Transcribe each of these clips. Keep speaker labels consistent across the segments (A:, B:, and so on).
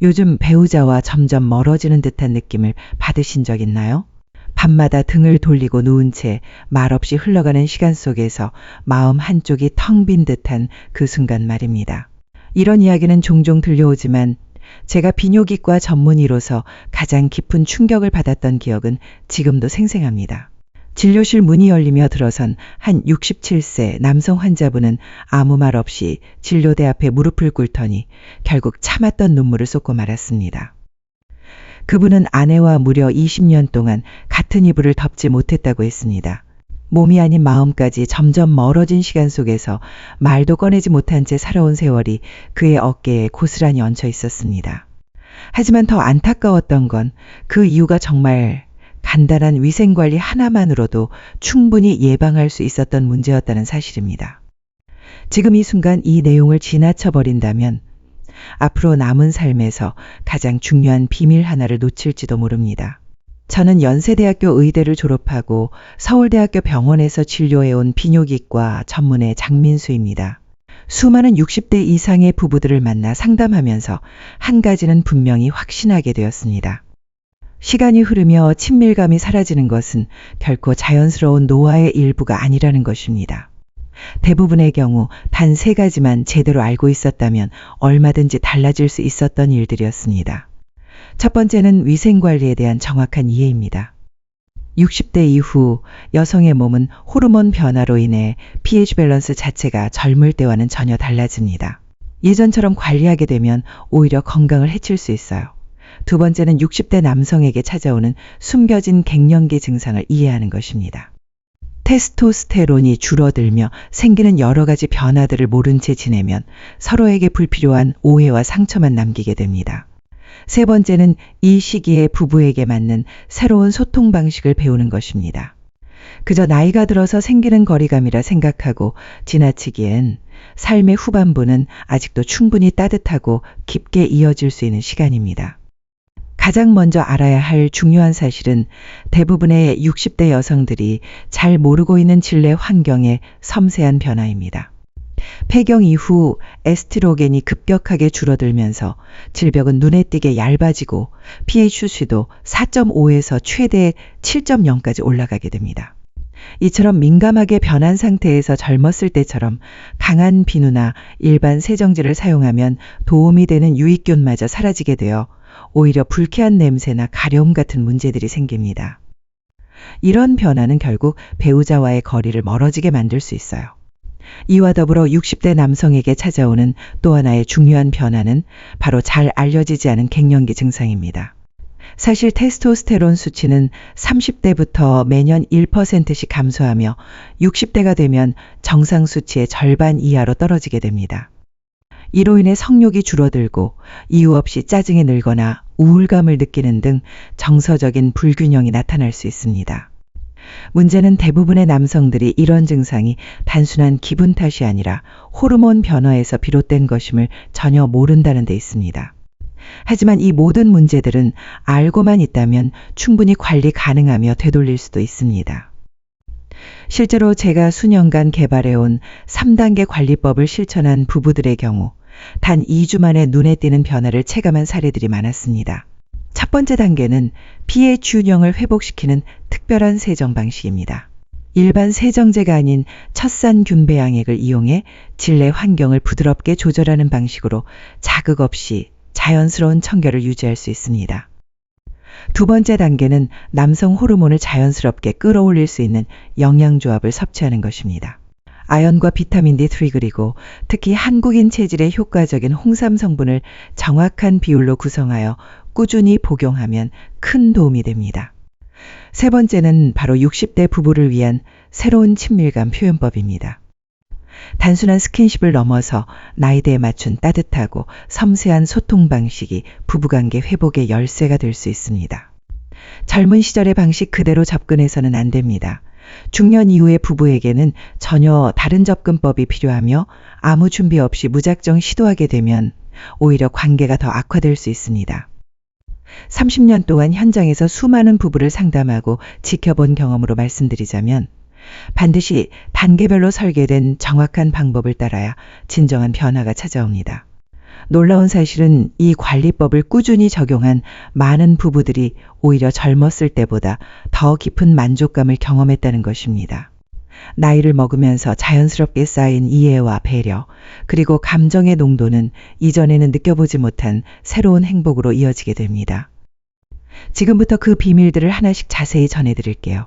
A: 요즘 배우자와 점점 멀어지는 듯한 느낌을 받으신 적 있나요? 밤마다 등을 돌리고 누운 채 말없이 흘러가는 시간 속에서 마음 한쪽이 텅 빈 듯한 그 순간 말입니다. 이런 이야기는 종종 들려오지만 제가 비뇨기과 전문의로서 가장 깊은 충격을 받았던 기억은 지금도 생생합니다. 진료실 문이 열리며 들어선 한 67세 남성 환자분은 아무 말 없이 진료대 앞에 무릎을 꿇더니 결국 참았던 눈물을 쏟고 말았습니다. 그분은 아내와 무려 20년 동안 같은 이불을 덮지 못했다고 했습니다. 몸이 아닌 마음까지 점점 멀어진 시간 속에서 말도 꺼내지 못한 채 살아온 세월이 그의 어깨에 고스란히 얹혀 있었습니다. 하지만 더 안타까웠던 건 그 이유가 정말 간단한 위생관리 하나만으로도 충분히 예방할 수 있었던 문제였다는 사실입니다. 지금 이 순간 이 내용을 지나쳐버린다면 앞으로 남은 삶에서 가장 중요한 비밀 하나를 놓칠지도 모릅니다. 저는 연세대학교 의대를 졸업하고 서울대학교 병원에서 진료해온 비뇨기과 전문의 장민수입니다. 수많은 60대 이상의 부부들을 만나 상담하면서 한 가지는 분명히 확신하게 되었습니다. 시간이 흐르며 친밀감이 사라지는 것은 결코 자연스러운 노화의 일부가 아니라는 것입니다. 대부분의 경우 단 3가지만 제대로 알고 있었다면 얼마든지 달라질 수 있었던 일들이었습니다. 첫 번째는 위생관리에 대한 정확한 이해입니다. 60대 이후 여성의 몸은 호르몬 변화로 인해 pH 밸런스 자체가 젊을 때와는 전혀 달라집니다. 예전처럼 관리하게 되면 오히려 건강을 해칠 수 있어요. 두 번째는 60대 남성에게 찾아오는 숨겨진 갱년기 증상을 이해하는 것입니다. 테스토스테론이 줄어들며 생기는 여러 가지 변화들을 모른 채 지내면 서로에게 불필요한 오해와 상처만 남기게 됩니다. 세 번째는 이 시기에 부부에게 맞는 새로운 소통 방식을 배우는 것입니다. 그저 나이가 들어서 생기는 거리감이라 생각하고 지나치기엔 삶의 후반부는 아직도 충분히 따뜻하고 깊게 이어질 수 있는 시간입니다. 가장 먼저 알아야 할 중요한 사실은 대부분의 60대 여성들이 잘 모르고 있는 질내 환경의 섬세한 변화입니다. 폐경 이후 에스트로겐이 급격하게 줄어들면서 질벽은 눈에 띄게 얇아지고 pH 수치도 4.5에서 최대 7.0까지 올라가게 됩니다. 이처럼 민감하게 변한 상태에서 젊었을 때처럼 강한 비누나 일반 세정제를 사용하면 도움이 되는 유익균마저 사라지게 되어 오히려 불쾌한 냄새나 가려움 같은 문제들이 생깁니다. 이런 변화는 결국 배우자와의 거리를 멀어지게 만들 수 있어요. 이와 더불어 60대 남성에게 찾아오는 또 하나의 중요한 변화는 바로 잘 알려지지 않은 갱년기 증상입니다. 사실 테스토스테론 수치는 30대부터 매년 1%씩 감소하며 60대가 되면 정상 수치의 절반 이하로 떨어지게 됩니다. 이로 인해 성욕이 줄어들고 이유 없이 짜증이 늘거나 우울감을 느끼는 등 정서적인 불균형이 나타날 수 있습니다. 문제는 대부분의 남성들이 이런 증상이 단순한 기분 탓이 아니라 호르몬 변화에서 비롯된 것임을 전혀 모른다는 데 있습니다. 하지만 이 모든 문제들은 알고만 있다면 충분히 관리 가능하며 되돌릴 수도 있습니다. 실제로 제가 수년간 개발해온 3단계 관리법을 실천한 부부들의 경우 단 2주 만에 눈에 띄는 변화를 체감한 사례들이 많았습니다. 첫 번째 단계는 pH 균형을 회복시키는 특별한 세정 방식입니다. 일반 세정제가 아닌 첫산 균 배양액을 이용해 질내 환경을 부드럽게 조절하는 방식으로 자극 없이 자연스러운 청결을 유지할 수 있습니다. 두 번째 단계는 남성 호르몬을 자연스럽게 끌어올릴 수 있는 영양조합을 섭취하는 것입니다. 아연과 비타민 D3 그리고 특히 한국인 체질에 효과적인 홍삼 성분을 정확한 비율로 구성하여 꾸준히 복용하면 큰 도움이 됩니다. 세 번째는 바로 60대 부부를 위한 새로운 친밀감 표현법입니다. 단순한 스킨십을 넘어서 나이대에 맞춘 따뜻하고 섬세한 소통 방식이 부부관계 회복의 열쇠가 될 수 있습니다. 젊은 시절의 방식 그대로 접근해서는 안 됩니다. 중년 이후의 부부에게는 전혀 다른 접근법이 필요하며 아무 준비 없이 무작정 시도하게 되면 오히려 관계가 더 악화될 수 있습니다. 30년 동안 현장에서 수많은 부부를 상담하고 지켜본 경험으로 말씀드리자면 반드시 단계별로 설계된 정확한 방법을 따라야 진정한 변화가 찾아옵니다. 놀라운 사실은 이 관리법을 꾸준히 적용한 많은 부부들이 오히려 젊었을 때보다 더 깊은 만족감을 경험했다는 것입니다. 나이를 먹으면서 자연스럽게 쌓인 이해와 배려, 그리고 감정의 농도는 이전에는 느껴보지 못한 새로운 행복으로 이어지게 됩니다. 지금부터 그 비밀들을 하나씩 자세히 전해드릴게요.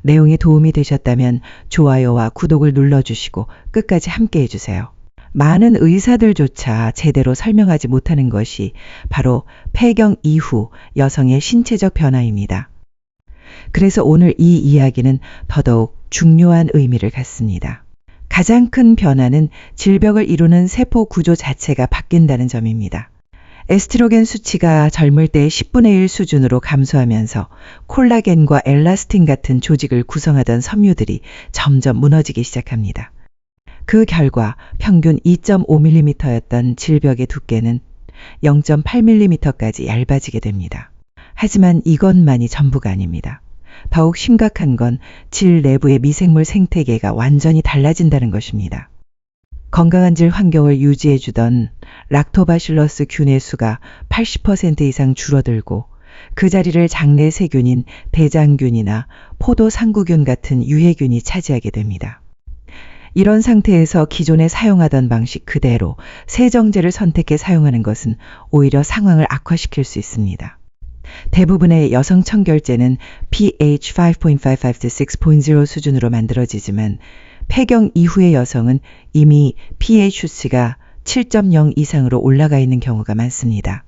A: 내용이 도움이 되셨다면 좋아요와 구독을 눌러주시고 끝까지 함께 해주세요. 많은 의사들조차 제대로 설명하지 못하는 것이 바로 폐경 이후 여성의 신체적 변화입니다. 그래서 오늘 이 이야기는 더더욱 중요한 의미를 갖습니다. 가장 큰 변화는 질벽을 이루는 세포 구조 자체가 바뀐다는 점입니다. 에스트로겐 수치가 젊을 때의 10분의 1 수준으로 감소하면서 콜라겐과 엘라스틴 같은 조직을 구성하던 섬유들이 점점 무너지기 시작합니다. 그 결과 평균 2.5mm였던 질벽의 두께는 0.8mm까지 얇아지게 됩니다. 하지만 이것만이 전부가 아닙니다. 더욱 심각한 건 질 내부의 미생물 생태계가 완전히 달라진다는 것입니다. 건강한 질 환경을 유지해주던 락토바실러스 균의 수가 80% 이상 줄어들고 그 자리를 장내 세균인 대장균이나 포도상구균 같은 유해균이 차지하게 됩니다. 이런 상태에서 기존에 사용하던 방식 그대로 세정제를 선택해 사용하는 것은 오히려 상황을 악화시킬 수 있습니다. 대부분의 여성 청결제는 pH 5.55-6.0 수준으로 만들어지지만 폐경 이후의 여성은 이미 pH 수치가 7.0 이상으로 올라가 있는 경우가 많습니다.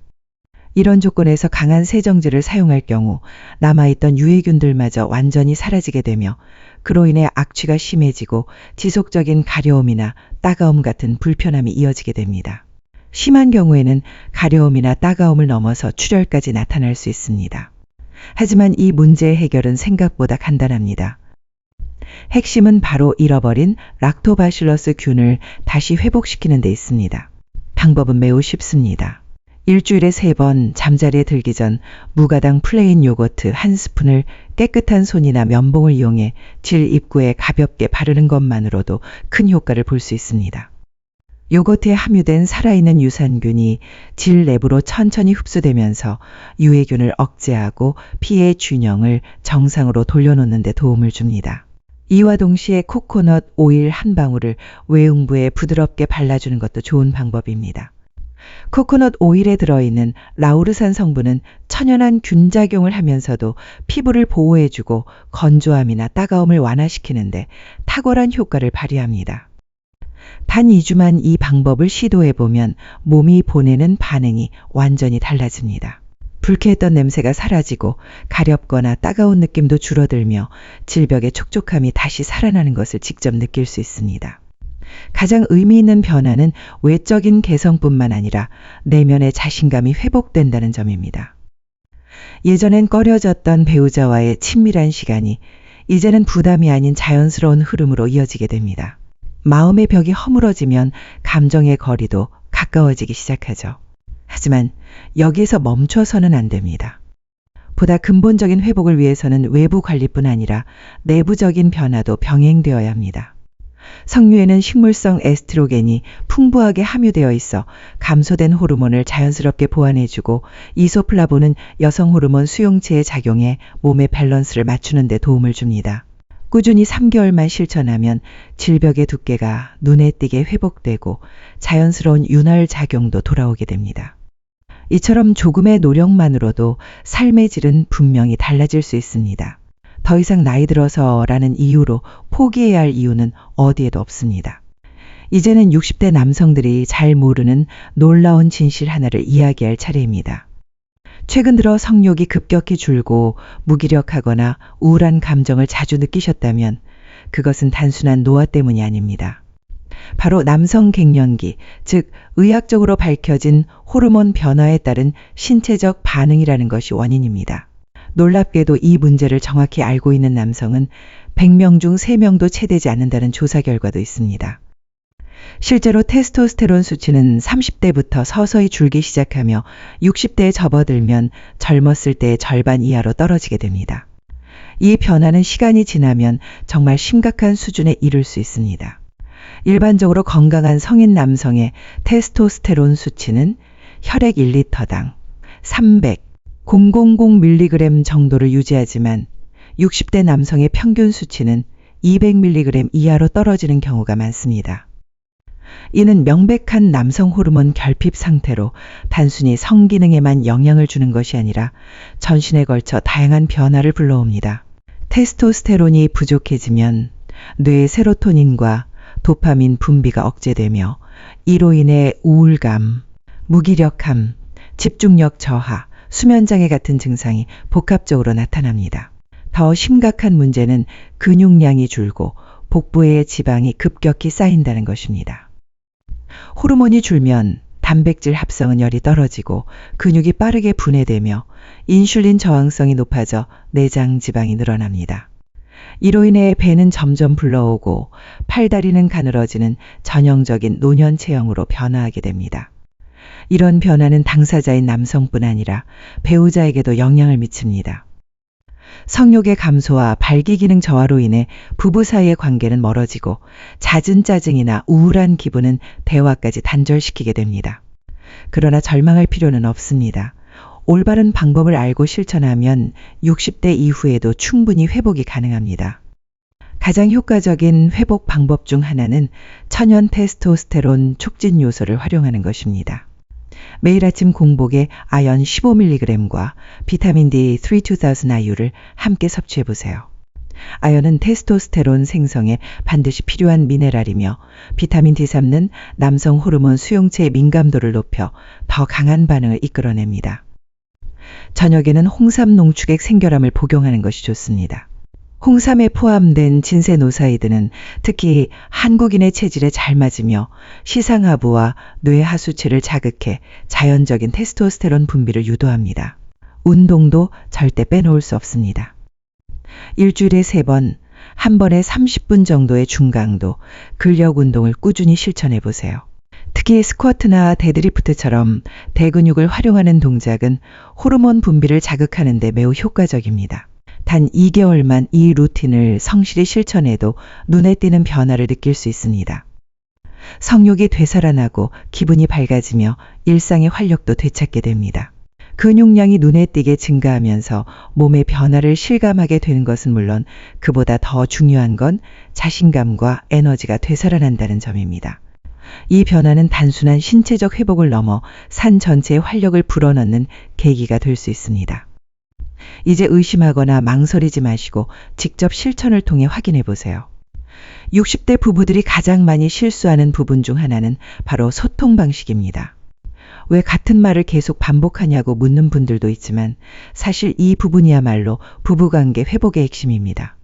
A: 이런 조건에서 강한 세정제를 사용할 경우 남아있던 유해균들마저 완전히 사라지게 되며 그로 인해 악취가 심해지고 지속적인 가려움이나 따가움 같은 불편함이 이어지게 됩니다. 심한 경우에는 가려움이나 따가움을 넘어서 출혈까지 나타날 수 있습니다. 하지만 이 문제의 해결은 생각보다 간단합니다. 핵심은 바로 잃어버린 락토바실러스 균을 다시 회복시키는 데 있습니다. 방법은 매우 쉽습니다. 일주일에 3번 잠자리에 들기 전 무가당 플레인 요거트 1스푼을 깨끗한 손이나 면봉을 이용해 질 입구에 가볍게 바르는 것만으로도 큰 효과를 볼 수 있습니다. 요거트에 함유된 살아있는 유산균이 질 내부로 천천히 흡수되면서 유해균을 억제하고 피의 균형을 정상으로 돌려놓는 데 도움을 줍니다. 이와 동시에 코코넛 오일 한 방울을 외음부에 부드럽게 발라주는 것도 좋은 방법입니다. 코코넛 오일에 들어있는 라우르산 성분은 천연한 균작용을 하면서도 피부를 보호해주고 건조함이나 따가움을 완화시키는데 탁월한 효과를 발휘합니다. 단 2주만 이 방법을 시도해보면 몸이 보내는 반응이 완전히 달라집니다. 불쾌했던 냄새가 사라지고 가렵거나 따가운 느낌도 줄어들며 질벽의 촉촉함이 다시 살아나는 것을 직접 느낄 수 있습니다. 가장 의미 있는 변화는 외적인 개성뿐만 아니라 내면의 자신감이 회복된다는 점입니다. 예전엔 꺼려졌던 배우자와의 친밀한 시간이 이제는 부담이 아닌 자연스러운 흐름으로 이어지게 됩니다. 마음의 벽이 허물어지면 감정의 거리도 가까워지기 시작하죠. 하지만 여기에서 멈춰서는 안 됩니다. 보다 근본적인 회복을 위해서는 외부 관리뿐 아니라 내부적인 변화도 병행되어야 합니다. 석류에는 식물성 에스트로겐이 풍부하게 함유되어 있어 감소된 호르몬을 자연스럽게 보완해주고 이소플라본은 여성 호르몬 수용체에 작용해 몸의 밸런스를 맞추는 데 도움을 줍니다. 꾸준히 3개월만 실천하면 질벽의 두께가 눈에 띄게 회복되고 자연스러운 윤활 작용도 돌아오게 됩니다. 이처럼 조금의 노력만으로도 삶의 질은 분명히 달라질 수 있습니다. 더 이상 나이 들어서라는 이유로 포기해야 할 이유는 어디에도 없습니다. 이제는 60대 남성들이 잘 모르는 놀라운 진실 하나를 이야기할 차례입니다. 최근 들어 성욕이 급격히 줄고 무기력하거나 우울한 감정을 자주 느끼셨다면 그것은 단순한 노화 때문이 아닙니다. 바로 남성 갱년기, 즉 의학적으로 밝혀진 호르몬 변화에 따른 신체적 반응이라는 것이 원인입니다. 놀랍게도 이 문제를 정확히 알고 있는 남성은 100명 중 3명도 채되지 않는다는 조사 결과도 있습니다. 실제로 테스토스테론 수치는 30대부터 서서히 줄기 시작하며 60대에 접어들면 젊었을 때의 절반 이하로 떨어지게 됩니다. 이 변화는 시간이 지나면 정말 심각한 수준에 이를 수 있습니다. 일반적으로 건강한 성인 남성의 테스토스테론 수치는 혈액 1리터당 300mg 정도를 유지하지만 60대 남성의 평균 수치는 200mg 이하로 떨어지는 경우가 많습니다. 이는 명백한 남성 호르몬 결핍 상태로 단순히 성기능에만 영향을 주는 것이 아니라 전신에 걸쳐 다양한 변화를 불러옵니다. 테스토스테론이 부족해지면 뇌의 세로토닌과 도파민 분비가 억제되며 이로 인해 우울감, 무기력함, 집중력 저하, 수면장애 같은 증상이 복합적으로 나타납니다. 더 심각한 문제는 근육량이 줄고 복부의 지방이 급격히 쌓인다는 것입니다. 호르몬이 줄면 단백질 합성은 열이 떨어지고 근육이 빠르게 분해되며 인슐린 저항성이 높아져 내장 지방이 늘어납니다. 이로 인해 배는 점점 불러오고 팔다리는 가늘어지는 전형적인 노년 체형으로 변화하게 됩니다. 이런 변화는 당사자인 남성뿐 아니라 배우자에게도 영향을 미칩니다. 성욕의 감소와 발기기능 저하로 인해 부부 사이의 관계는 멀어지고 잦은 짜증이나 우울한 기분은 대화까지 단절시키게 됩니다. 그러나 절망할 필요는 없습니다. 올바른 방법을 알고 실천하면 60대 이후에도 충분히 회복이 가능합니다. 가장 효과적인 회복 방법 중 하나는 천연 테스토스테론 촉진 요소를 활용하는 것입니다. 매일 아침 공복에 아연 15mg과 비타민 D 3000IU를 함께 섭취해 보세요. 아연은 테스토스테론 생성에 반드시 필요한 미네랄이며 비타민 D3는 남성 호르몬 수용체의 민감도를 높여 더 강한 반응을 이끌어냅니다. 저녁에는 홍삼 농축액 생결함을 복용하는 것이 좋습니다. 홍삼에 포함된 진세노사이드는 특히 한국인의 체질에 잘 맞으며 시상하부와 뇌하수체를 자극해 자연적인 테스토스테론 분비를 유도합니다. 운동도 절대 빼놓을 수 없습니다. 일주일에 3번, 한 번에 30분 정도의 중강도 근력 운동을 꾸준히 실천해 보세요. 특히 스쿼트나 데드리프트처럼 대근육을 활용하는 동작은 호르몬 분비를 자극하는 데 매우 효과적입니다. 단 2개월만 이 루틴을 성실히 실천해도 눈에 띄는 변화를 느낄 수 있습니다. 성욕이 되살아나고 기분이 밝아지며 일상의 활력도 되찾게 됩니다. 근육량이 눈에 띄게 증가하면서 몸의 변화를 실감하게 되는 것은 물론 그보다 더 중요한 건 자신감과 에너지가 되살아난다는 점입니다. 이 변화는 단순한 신체적 회복을 넘어 산 전체의 활력을 불어넣는 계기가 될 수 있습니다. 이제 의심하거나 망설이지 마시고 직접 실천을 통해 확인해 보세요. 60대 부부들이 가장 많이 실수하는 부분 중 하나는 바로 소통 방식입니다. 왜 같은 말을 계속 반복하냐고 묻는 분들도 있지만 사실 이 부분이야말로 부부관계 회복의 핵심입니다.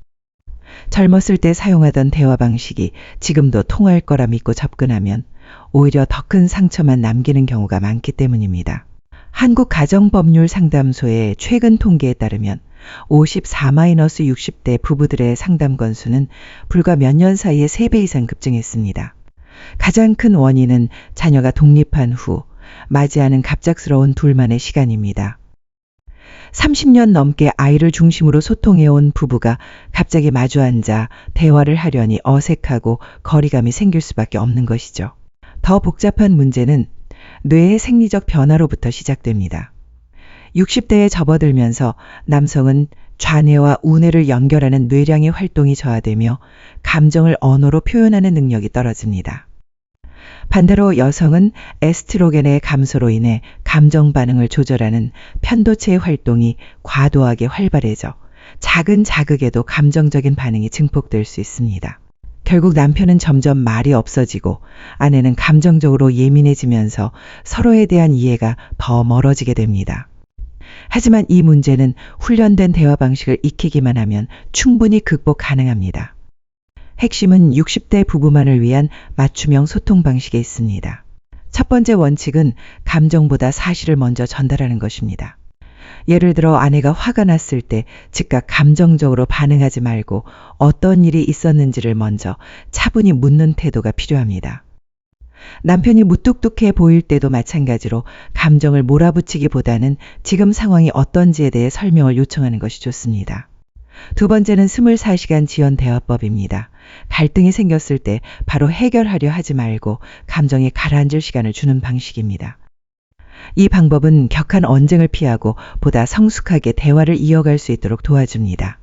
A: 젊었을 때 사용하던 대화 방식이 지금도 통할 거라 믿고 접근하면 오히려 더 큰 상처만 남기는 경우가 많기 때문입니다. 한국가정법률상담소의 최근 통계에 따르면 54-60대 부부들의 상담 건수는 불과 몇 년 사이에 3배 이상 급증했습니다. 가장 큰 원인은 자녀가 독립한 후 맞이하는 갑작스러운 둘만의 시간입니다. 30년 넘게 아이를 중심으로 소통해온 부부가 갑자기 마주 앉아 대화를 하려니 어색하고 거리감이 생길 수밖에 없는 것이죠. 더 복잡한 문제는 뇌의 생리적 변화로부터 시작됩니다. 60대에 접어들면서 남성은 좌뇌와 우뇌를 연결하는 뇌량의 활동이 저하되며 감정을 언어로 표현하는 능력이 떨어집니다. 반대로 여성은 에스트로겐의 감소로 인해 감정 반응을 조절하는 편도체의 활동이 과도하게 활발해져 작은 자극에도 감정적인 반응이 증폭될 수 있습니다. 결국 남편은 점점 말이 없어지고 아내는 감정적으로 예민해지면서 서로에 대한 이해가 더 멀어지게 됩니다. 하지만 이 문제는 훈련된 대화 방식을 익히기만 하면 충분히 극복 가능합니다. 핵심은 60대 부부만을 위한 맞춤형 소통 방식에 있습니다. 첫 번째 원칙은 감정보다 사실을 먼저 전달하는 것입니다. 예를 들어 아내가 화가 났을 때 즉각 감정적으로 반응하지 말고 어떤 일이 있었는지를 먼저 차분히 묻는 태도가 필요합니다. 남편이 무뚝뚝해 보일 때도 마찬가지로 감정을 몰아붙이기보다는 지금 상황이 어떤지에 대해 설명을 요청하는 것이 좋습니다. 두 번째는 24시간 지연 대화법입니다. 갈등이 생겼을 때 바로 해결하려 하지 말고 감정이 가라앉을 시간을 주는 방식입니다. 이 방법은 격한 언쟁을 피하고 보다 성숙하게 대화를 이어갈 수 있도록 도와줍니다.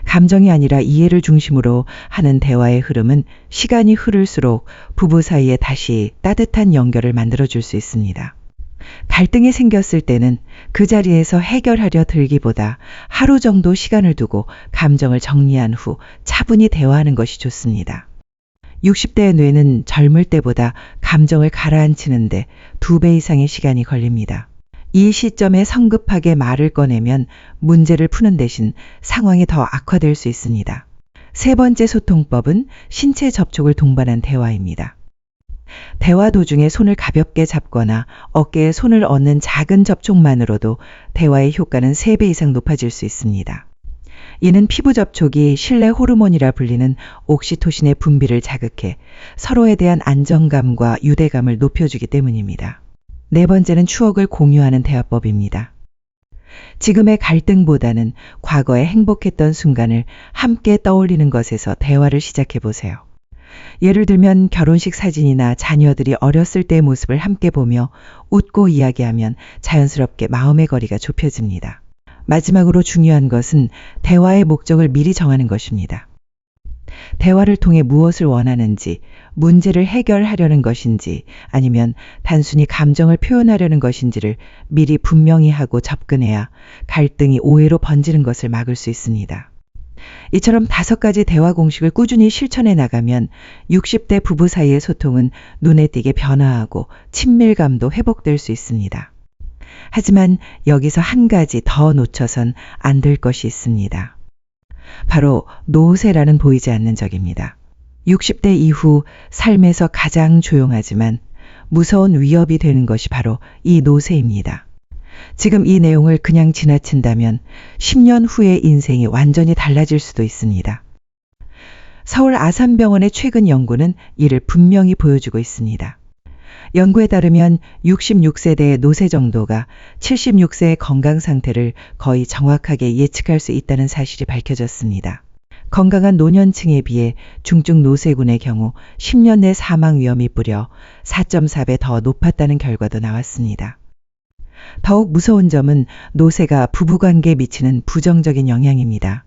A: 감정이 아니라 이해를 중심으로 하는 대화의 흐름은 시간이 흐를수록 부부 사이에 다시 따뜻한 연결을 만들어줄 수 있습니다. 갈등이 생겼을 때는 그 자리에서 해결하려 들기보다 하루 정도 시간을 두고 감정을 정리한 후 차분히 대화하는 것이 좋습니다. 60대의 뇌는 젊을 때보다 감정을 가라앉히는데 2배 이상의 시간이 걸립니다. 이 시점에 성급하게 말을 꺼내면 문제를 푸는 대신 상황이 더 악화될 수 있습니다. 세 번째 소통법은 신체 접촉을 동반한 대화입니다. 대화 도중에 손을 가볍게 잡거나 어깨에 손을 얹는 작은 접촉만으로도 대화의 효과는 3배 이상 높아질 수 있습니다. 이는 피부 접촉이 신뢰 호르몬이라 불리는 옥시토신의 분비를 자극해 서로에 대한 안정감과 유대감을 높여주기 때문입니다. 네 번째는 추억을 공유하는 대화법입니다. 지금의 갈등보다는 과거에 행복했던 순간을 함께 떠올리는 것에서 대화를 시작해 보세요. 예를 들면 결혼식 사진이나 자녀들이 어렸을 때의 모습을 함께 보며 웃고 이야기하면 자연스럽게 마음의 거리가 좁혀집니다. 마지막으로 중요한 것은 대화의 목적을 미리 정하는 것입니다. 대화를 통해 무엇을 원하는지, 문제를 해결하려는 것인지 아니면 단순히 감정을 표현하려는 것인지를 미리 분명히 하고 접근해야 갈등이 오해로 번지는 것을 막을 수 있습니다. 이처럼 5가지 대화 공식을 꾸준히 실천해 나가면 60대 부부 사이의 소통은 눈에 띄게 변화하고 친밀감도 회복될 수 있습니다. 하지만 여기서 한 가지 더 놓쳐선 안 될 것이 있습니다. 바로 노쇠라는 보이지 않는 적입니다. 60대 이후 삶에서 가장 조용하지만 무서운 위협이 되는 것이 바로 이 노쇠입니다. 지금 이 내용을 그냥 지나친다면 10년 후의 인생이 완전히 달라질 수도 있습니다. 서울 아산병원의 최근 연구는 이를 분명히 보여주고 있습니다. 연구에 따르면 66세대의 노쇠 정도가 76세의 건강 상태를 거의 정확하게 예측할 수 있다는 사실이 밝혀졌습니다. 건강한 노년층에 비해 중증 노쇠군의 경우 10년 내 사망 위험이 무려 4.4배 더 높았다는 결과도 나왔습니다. 더욱 무서운 점은 노쇠가 부부관계에 미치는 부정적인 영향입니다.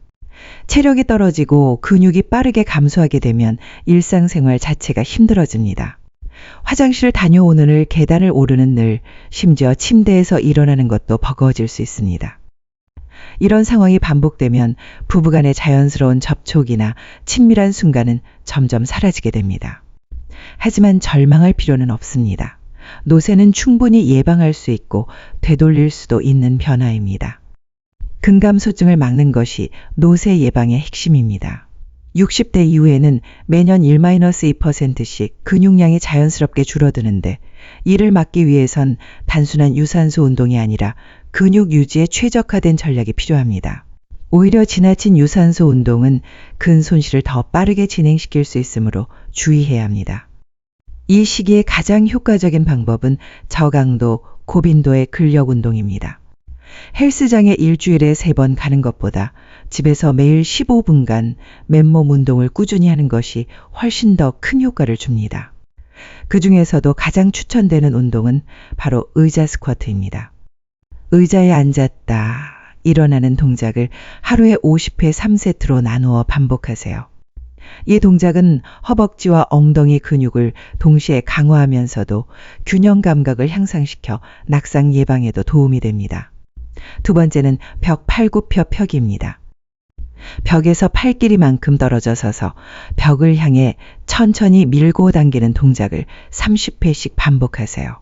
A: 체력이 떨어지고 근육이 빠르게 감소하게 되면 일상생활 자체가 힘들어집니다. 화장실을 다녀오는 을 계단을 오르는 늘, 심지어 침대에서 일어나는 것도 버거워질 수 있습니다. 이런 상황이 반복되면 부부간의 자연스러운 접촉이나 친밀한 순간은 점점 사라지게 됩니다. 하지만 절망할 필요는 없습니다. 노쇠는 충분히 예방할 수 있고 되돌릴 수도 있는 변화입니다. 근감소증을 막는 것이 노쇠 예방의 핵심입니다. 60대 이후에는 매년 1-2%씩 근육량이 자연스럽게 줄어드는데 이를 막기 위해선 단순한 유산소 운동이 아니라 근육 유지에 최적화된 전략이 필요합니다. 오히려 지나친 유산소 운동은 근 손실을 더 빠르게 진행시킬 수 있으므로 주의해야 합니다. 이 시기에 가장 효과적인 방법은 저강도, 고빈도의 근력 운동입니다. 헬스장에 일주일에 3번 가는 것보다 집에서 매일 15분간 맨몸 운동을 꾸준히 하는 것이 훨씬 더 큰 효과를 줍니다. 그 중에서도 가장 추천되는 운동은 바로 의자 스쿼트입니다. 의자에 앉았다, 일어나는 동작을 하루에 50회 3세트로 나누어 반복하세요. 이 동작은 허벅지와 엉덩이 근육을 동시에 강화하면서도 균형 감각을 향상시켜 낙상 예방에도 도움이 됩니다. 두 번째는 벽 팔굽혀 펴기입니다. 벽에서 팔길이만큼 떨어져 서서 벽을 향해 천천히 밀고 당기는 동작을 30회씩 반복하세요.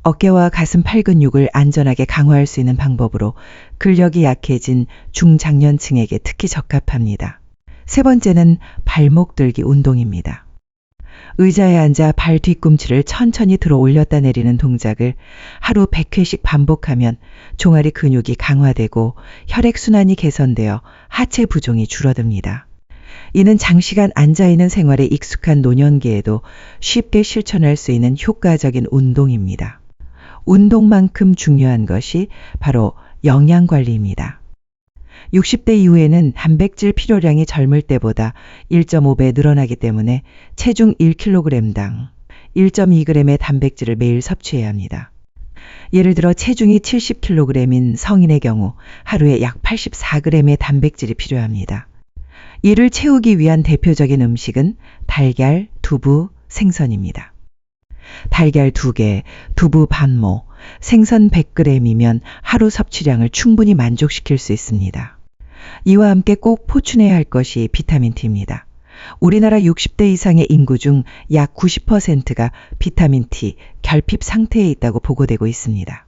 A: 어깨와 가슴 팔 근육을 안전하게 강화할 수 있는 방법으로 근력이 약해진 중장년층에게 특히 적합합니다. 세 번째는 발목 들기 운동입니다. 의자에 앉아 발 뒤꿈치를 천천히 들어 올렸다 내리는 동작을 하루 100회씩 반복하면 종아리 근육이 강화되고 혈액순환이 개선되어 하체 부종이 줄어듭니다. 이는 장시간 앉아있는 생활에 익숙한 노년기에도 쉽게 실천할 수 있는 효과적인 운동입니다. 운동만큼 중요한 것이 바로 영양관리입니다. 60대 이후에는 단백질 필요량이 젊을 때보다 1.5배 늘어나기 때문에 체중 1kg당 1.2g의 단백질을 매일 섭취해야 합니다. 예를 들어 체중이 70kg인 성인의 경우 하루에 약 84g의 단백질이 필요합니다. 이를 채우기 위한 대표적인 음식은 달걀, 두부, 생선입니다. 달걀 2개, 두부 반모, 생선 100g이면 하루 섭취량을 충분히 만족시킬 수 있습니다. 이와 함께 꼭 포춘해야 할 것이 비타민 T입니다. 우리나라 60대 이상의 인구 중 약 90%가 비타민 T 결핍 상태에 있다고 보고되고 있습니다.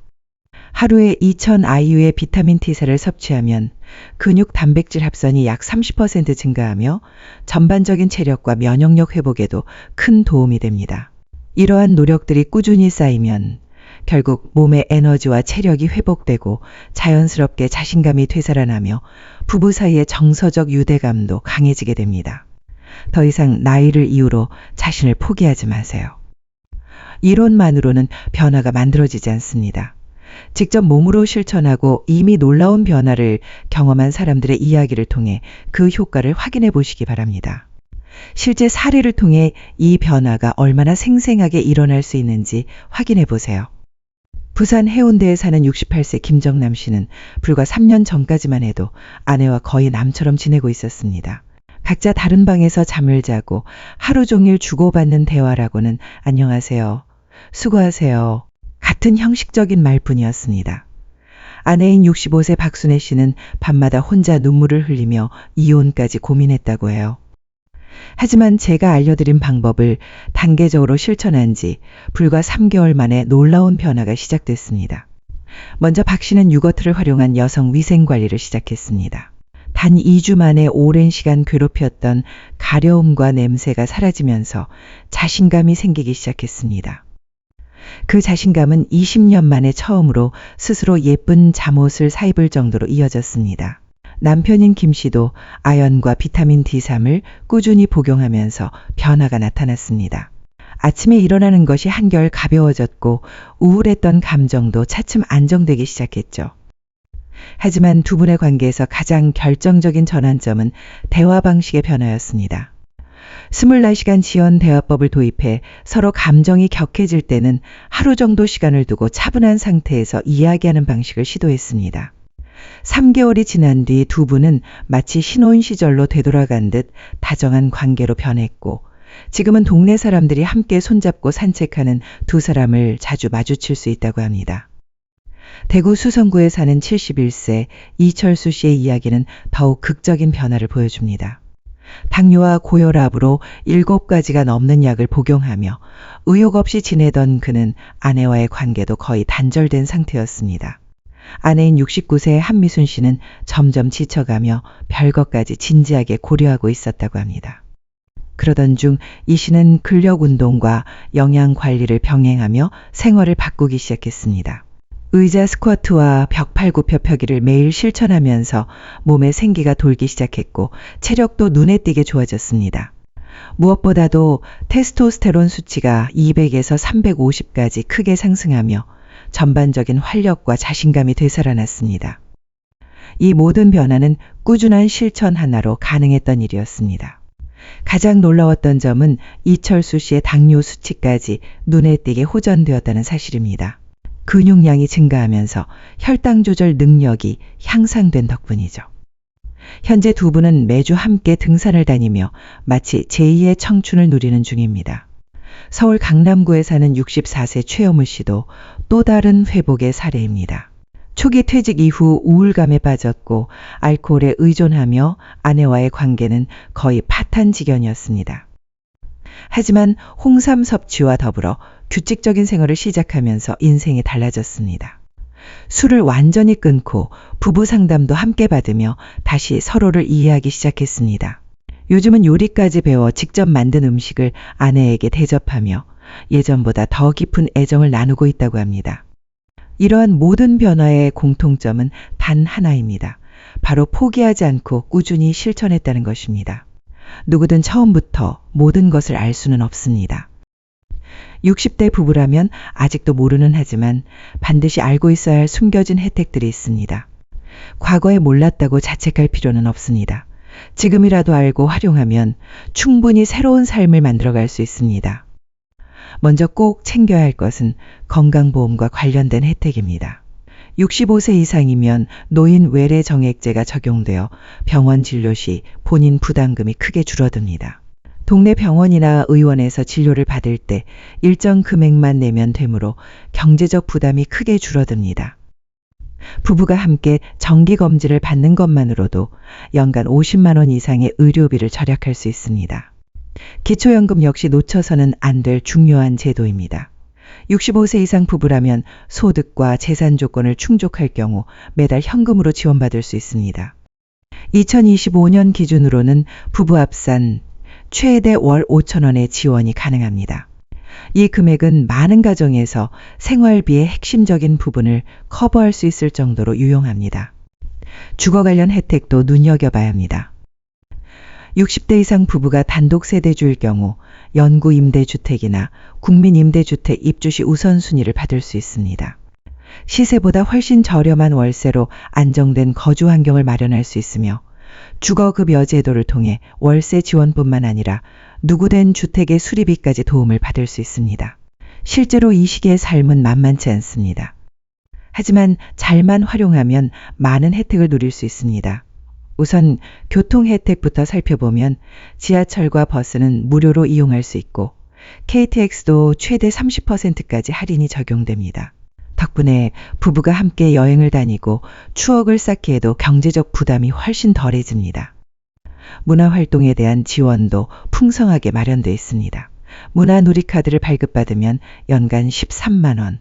A: 하루에 2000 IU의 비타민 T사를 섭취하면 근육 단백질 합선이 약 30% 증가하며 전반적인 체력과 면역력 회복에도 큰 도움이 됩니다. 이러한 노력들이 꾸준히 쌓이면 결국 몸의 에너지와 체력이 회복되고 자연스럽게 자신감이 되살아나며 부부 사이의 정서적 유대감도 강해지게 됩니다. 더 이상 나이를 이유로 자신을 포기하지 마세요. 이론만으로는 변화가 만들어지지 않습니다. 직접 몸으로 실천하고 이미 놀라운 변화를 경험한 사람들의 이야기를 통해 그 효과를 확인해 보시기 바랍니다. 실제 사례를 통해 이 변화가 얼마나 생생하게 일어날 수 있는지 확인해 보세요. 부산 해운대에 사는 68세 김정남 씨는 불과 3년 전까지만 해도 아내와 거의 남처럼 지내고 있었습니다. 각자 다른 방에서 잠을 자고 하루 종일 주고받는 대화라고는 안녕하세요, 수고하세요 같은 형식적인 말뿐이었습니다. 아내인 65세 박순애 씨는 밤마다 혼자 눈물을 흘리며 이혼까지 고민했다고 해요. 하지만 제가 알려드린 방법을 단계적으로 실천한 지 불과 3개월 만에 놀라운 변화가 시작됐습니다. 먼저 박 씨는 유거트를 활용한 여성 위생 관리를 시작했습니다. 단 2주 만에 오랜 시간 괴롭혔던 가려움과 냄새가 사라지면서 자신감이 생기기 시작했습니다. 그 자신감은 20년 만에 처음으로 스스로 예쁜 잠옷을 사입을 정도로 이어졌습니다. 남편인 김 씨도 아연과 비타민 D3을 꾸준히 복용하면서 변화가 나타났습니다. 아침에 일어나는 것이 한결 가벼워졌고 우울했던 감정도 차츰 안정되기 시작했죠. 하지만 두 분의 관계에서 가장 결정적인 전환점은 대화 방식의 변화였습니다. 24시간 지연 대화법을 도입해 서로 감정이 격해질 때는 하루 정도 시간을 두고 차분한 상태에서 이야기하는 방식을 시도했습니다. 3개월이 지난 뒤 두 분은 마치 신혼 시절로 되돌아간 듯 다정한 관계로 변했고 지금은 동네 사람들이 함께 손잡고 산책하는 두 사람을 자주 마주칠 수 있다고 합니다. 대구 수성구에 사는 71세 이철수 씨의 이야기는 더욱 극적인 변화를 보여줍니다. 당뇨와 고혈압으로 7가지가 넘는 약을 복용하며 의욕 없이 지내던 그는 아내와의 관계도 거의 단절된 상태였습니다. 아내인 69세 한미순 씨는 점점 지쳐가며 별것까지 진지하게 고려하고 있었다고 합니다. 그러던 중 이 씨는 근력 운동과 영양 관리를 병행하며 생활을 바꾸기 시작했습니다. 의자 스쿼트와 벽팔굽혀 펴기를 매일 실천하면서 몸에 생기가 돌기 시작했고 체력도 눈에 띄게 좋아졌습니다. 무엇보다도 테스토스테론 수치가 200에서 350까지 크게 상승하며 전반적인 활력과 자신감이 되살아났습니다. 이 모든 변화는 꾸준한 실천 하나로 가능했던 일이었습니다. 가장 놀라웠던 점은 이철수 씨의 당뇨 수치까지 눈에 띄게 호전되었다는 사실입니다. 근육량이 증가하면서 혈당 조절 능력이 향상된 덕분이죠. 현재 두 분은 매주 함께 등산을 다니며 마치 제2의 청춘을 누리는 중입니다. 서울 강남구에 사는 64세 최여무 씨도 또 다른 회복의 사례입니다. 초기 퇴직 이후 우울감에 빠졌고 알코올에 의존하며 아내와의 관계는 거의 파탄 지경이었습니다. 하지만 홍삼 섭취와 더불어 규칙적인 생활을 시작하면서 인생이 달라졌습니다. 술을 완전히 끊고 부부 상담도 함께 받으며 다시 서로를 이해하기 시작했습니다. 요즘은 요리까지 배워 직접 만든 음식을 아내에게 대접하며 예전보다 더 깊은 애정을 나누고 있다고 합니다. 이러한 모든 변화의 공통점은 단 하나입니다. 바로 포기하지 않고 꾸준히 실천했다는 것입니다. 누구든 처음부터 모든 것을 알 수는 없습니다. 60대 부부라면 아직도 모르는 하지만 반드시 알고 있어야 할 숨겨진 혜택들이 있습니다. 과거에 몰랐다고 자책할 필요는 없습니다. 지금이라도 알고 활용하면 충분히 새로운 삶을 만들어갈 수 있습니다. 먼저 꼭 챙겨야 할 것은 건강보험과 관련된 혜택입니다. 65세 이상이면 노인 외래 정액제가 적용되어 병원 진료 시 본인 부담금이 크게 줄어듭니다. 동네 병원이나 의원에서 진료를 받을 때 일정 금액만 내면 되므로 경제적 부담이 크게 줄어듭니다. 부부가 함께 정기검진을 받는 것만으로도 연간 50만 원 이상의 의료비를 절약할 수 있습니다. 기초연금 역시 놓쳐서는 안 될 중요한 제도입니다. 65세 이상 부부라면 소득과 재산 조건을 충족할 경우 매달 현금으로 지원받을 수 있습니다. 2025년 기준으로는 부부 합산 최대 월 5,000원의 지원이 가능합니다. 이 금액은 많은 가정에서 생활비의 핵심적인 부분을 커버할 수 있을 정도로 유용합니다. 주거 관련 혜택도 눈여겨봐야 합니다. 60대 이상 부부가 단독 세대주일 경우 연구 임대주택이나 국민 임대주택 입주 시 우선순위를 받을 수 있습니다. 시세보다 훨씬 저렴한 월세로 안정된 거주 환경을 마련할 수 있으며 주거급여 제도를 통해 월세 지원뿐만 아니라 누구된 주택의 수리비까지 도움을 받을 수 있습니다. 실제로 이 시기의 삶은 만만치 않습니다. 하지만 잘만 활용하면 많은 혜택을 누릴 수 있습니다. 우선 교통 혜택부터 살펴보면 지하철과 버스는 무료로 이용할 수 있고 KTX도 최대 30%까지 할인이 적용됩니다. 덕분에 부부가 함께 여행을 다니고 추억을 쌓기에도 경제적 부담이 훨씬 덜해집니다. 문화활동에 대한 지원도 풍성하게 마련되어 있습니다. 문화누리카드를 발급받으면 연간 13만 원,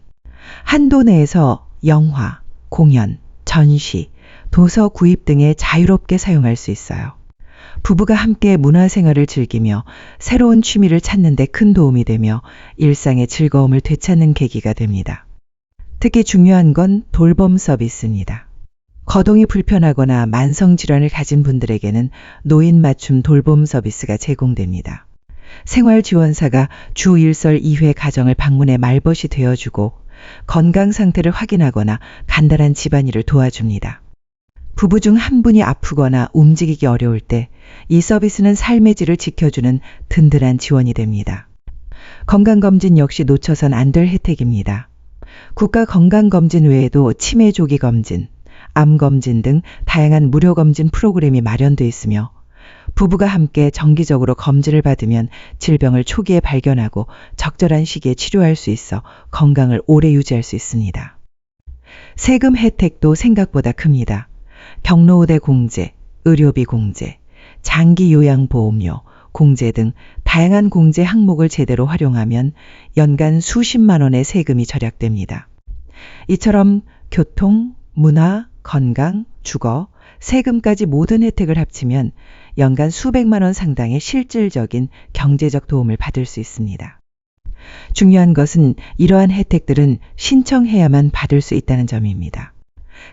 A: 한도 내에서 영화, 공연, 전시, 도서 구입 등에 자유롭게 사용할 수 있어요. 부부가 함께 문화생활을 즐기며 새로운 취미를 찾는 데 큰 도움이 되며 일상의 즐거움을 되찾는 계기가 됩니다. 특히 중요한 건 돌봄 서비스입니다. 거동이 불편하거나 만성질환을 가진 분들에게는 노인 맞춤 돌봄 서비스가 제공됩니다. 생활지원사가 주 1설 2회 가정을 방문해 말벗이 되어주고 건강 상태를 확인하거나 간단한 집안일을 도와줍니다. 부부 중 한 분이 아프거나 움직이기 어려울 때 이 서비스는 삶의 질을 지켜주는 든든한 지원이 됩니다. 건강검진 역시 놓쳐선 안 될 혜택입니다. 국가건강검진 외에도 치매 조기 검진, 암검진 등 다양한 무료 검진 프로그램이 마련되어 있으며 부부가 함께 정기적으로 검진을 받으면 질병을 초기에 발견하고 적절한 시기에 치료할 수 있어 건강을 오래 유지할 수 있습니다. 세금 혜택도 생각보다 큽니다. 경로우대 공제, 의료비 공제, 장기 요양보험료, 공제 등 다양한 공제 항목을 제대로 활용하면 연간 수십만 원의 세금이 절약됩니다. 이처럼 교통, 문화, 건강, 주거, 세금까지 모든 혜택을 합치면 연간 수백만 원 상당의 실질적인 경제적 도움을 받을 수 있습니다. 중요한 것은 이러한 혜택들은 신청해야만 받을 수 있다는 점입니다.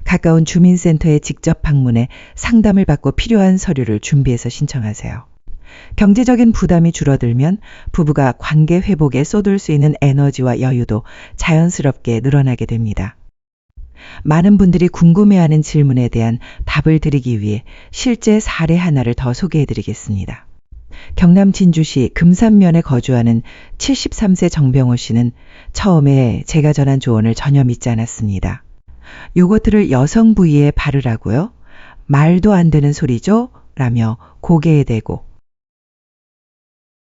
A: 가까운 주민센터에 직접 방문해 상담을 받고 필요한 서류를 준비해서 신청하세요. 경제적인 부담이 줄어들면 부부가 관계 회복에 쏟을 수 있는 에너지와 여유도 자연스럽게 늘어나게 됩니다. 많은 분들이 궁금해하는 질문에 대한 답을 드리기 위해 실제 사례 하나를 더 소개해드리겠습니다. 경남 진주시 금산면에 거주하는 73세 정병호 씨는 처음에 제가 전한 조언을 전혀 믿지 않았습니다. 요거트를 여성 부위에 바르라고요? 말도 안 되는 소리죠? 라며 고개에 대고